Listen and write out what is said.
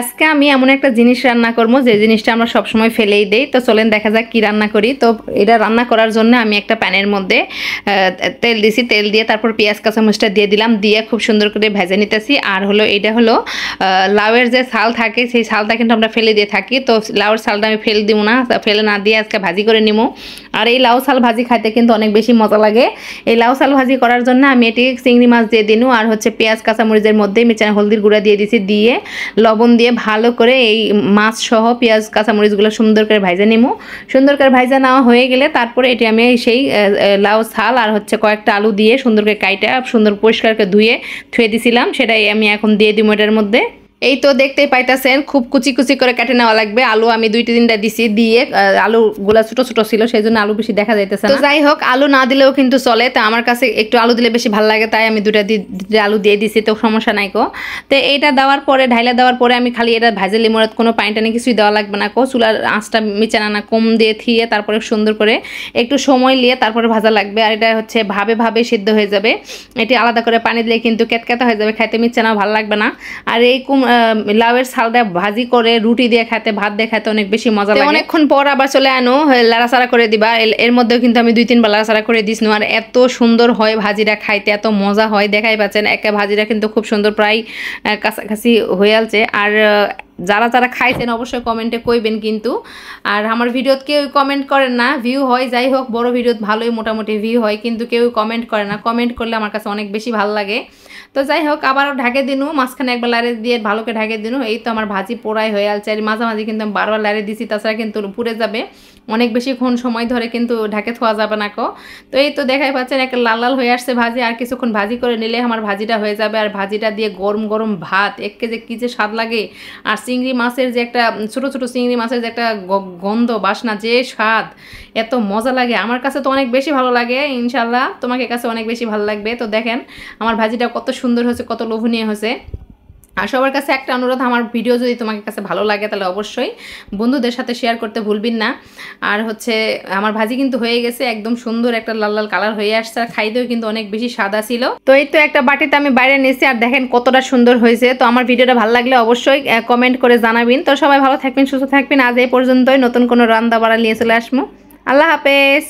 আজকে আমি এমন একটা জিনিস রান্না করব যে জিনিসটা আমরা সব সময় ফেলেই দেই। তো চলেন দেখা যাক কি রান্না করি। তো এটা রান্না করার জন্য আমি একটা প্যানের মধ্যে তেল দিছি, তেল দিয়ে তারপর পেঁয়াজ কাঁচামরিচটা দিয়ে দিলাম, দিয়ে খুব সুন্দর করে ভেজে নিতেছি। আর হলো এটা হলো লাউয়ের যে ছাল থাকে সেই ছালটা কিন্তু আমরা ফেলে দিয়ে থাকি। তো লাউয়ের ছালটা আমি ফেলে দিব না, ফেলে না দিয়ে আজকে ভাজি করে নিব। আর এই লাউ ছাল ভাজি খাইতে কিন্তু অনেক বেশি মজা লাগে। এই লাউ ছাল ভাজি করার জন্য আমি এটি চিংড়ি মাছ দিয়ে দিনু, আর হচ্ছে পেঁয়াজ কাঁচামরিচের মধ্যে মিচা হলদির গুঁড়া দিয়ে দিছি, দিয়ে লবণ দিয়ে ভালো করে এই মাছ সহ পেঁয়াজ কাঁচামরিচগুলো সুন্দর করে ভাজা নিমু। সুন্দর করে ভাজা নেওয়া হয়ে গেলে তারপরে এটি আমি সেই লাউ ছাল আর হচ্ছে কয়েকটা আলু দিয়ে সুন্দর করে কাইটা সুন্দর পরিষ্কার করে ধুয়ে দিছিলাম, সেটাই আমি এখন দিয়ে দিব এটার মধ্যে। এই তো দেখতেই পাইতাছেন খুব কুচি কুচি করে কেটে নেওয়া লাগবে। আলু আমি 2-3টা দিছি, দিয়ে আলুগুলা ছোট ছোট ছিল সেই জন্য আলু বেশি দেখা যাইতেছে না। তো যাই হোক, আলু না দিলেও কিন্তু চলে, তো আমার কাছে একটু আলু দিলে বেশি ভালো লাগে, তাই আমি 2টা আলু দিয়ে দিছি, তো সমস্যা নাই কো। তো এইটা দেওয়ার পরে ঢাইলা দেওয়ার পরে আমি খালি এটা ভাজে লিমোরাত, কোনো পানি টানি কিছুই দেওয়া লাগবে না কো। চুলার আঁচটা মিচানা কম দিয়ে থিয়ে তারপরে সুন্দর করে একটু সময় নিয়ে তারপরে ভাজা লাগবে। আর এটা হচ্ছে ভাবে সিদ্ধ হয়ে যাবে। এটি আলাদা করে পানি দিলে কিন্তু কেতকেতা হয়ে যাবে, খাইতে মিচানা ভালো লাগবে না। আর এই লাউয়ের ছালটা ভাজি করে রুটি দিয়ে খেতে, ভাত দিয়ে খেতে অনেক বেশি মজা লাগে। অনেকক্ষণ পর আবার চলে আনো লাড়াচাড়া করে দিবা। এর মধ্যেও কিন্তু আমি 2-3 বার লাড়াচাড়া করে দিস। আর এত সুন্দর হয় ভাজিটা, খাইতে এত মজা হয়, দেখাই পাচ্ছেন একা ভাজিটা কিন্তু খুব সুন্দর, প্রায় কাছাকাছি হয়ে আসছে। আর যারা খাইছেন অবশ্যই কমেন্টে কইবেন কিন্তু। আর আমার ভিডিওত কেউ কমেন্ট করেন না, ভিউ হয় যাই হোক, বড় ভিডিওত ভালোই মোটামুটি ভিউ হয়, কিন্তু কেউ কমেন্ট করে না। কমেন্ট করলে আমার কাছে অনেক বেশি ভালো লাগে। তো যাই হোক, আবারও ঢাকে দিনু, মাঝখানে একবার লাড়ে দিয়ে ভালো করে ঢাকে দিনু। এই তো আমার ভাজি পোড়াই হয়ে আসছে। আর মাঝামাঝি কিন্তু আমি বারবার লাড়ে দিছি, তাছাড়া কিন্তু পুড়ে যাবে, অনেক বেশিক্ষণ সময় ধরে কিন্তু ঢাকে থোয়া যাবে না কো। তো এই তো দেখাই পাচ্ছেন একটা লাল লাল হয়ে আসছে ভাজি, আর কিছুক্ষণ ভাজি করে নিলে আমার ভাজিটা হয়ে যাবে। আর ভাজিটা দিয়ে গরম গরম ভাত একে যে কি যে স্বাদ লাগে। আর চিংড়ি মাছের যে একটা ছোট ছোট চিংড়ি মাছের যে একটা গন্ধ বাসনা, যে স্বাদ, এত মজা লাগে। আমার কাছে তো অনেক বেশি ভালো লাগে, ইনশাল্লাহ তোমাকে কাছে অনেক বেশি ভালো লাগবে। তো দেখেন আমার ভাজিটা কত সুন্দর হয়েছে, কত লোভনীয় হয়েছে। আর সবার কাছে একটা অনুরোধ, আমার ভিডিও যদি তোমাকে কাছে ভালো লাগে তাহলে অবশ্যই বন্ধুদের সাথে শেয়ার করতে ভুলবেন না। আর হচ্ছে আমার ভাজি কিন্তু হয়ে গেছে, একদম সুন্দর একটা লাল লাল কালার হয়ে আসছে, আর খাইতেও কিন্তু অনেক বেশি সাদা ছিল। তো এই তো একটা বাটিতে আমি বাইরে নিয়েছি, আর দেখেন কতটা সুন্দর হয়েছে। তো আমার ভিডিওটা ভালো লাগলে অবশ্যই কমেন্ট করে জানাবেন। তো সবাই ভালো থাকবেন, সুস্থ থাকবেন। আজ এই পর্যন্তই, নতুন কোনো রান্না বাড়া নিয়ে চলে আসবো। আল্লাহ হাফেজ।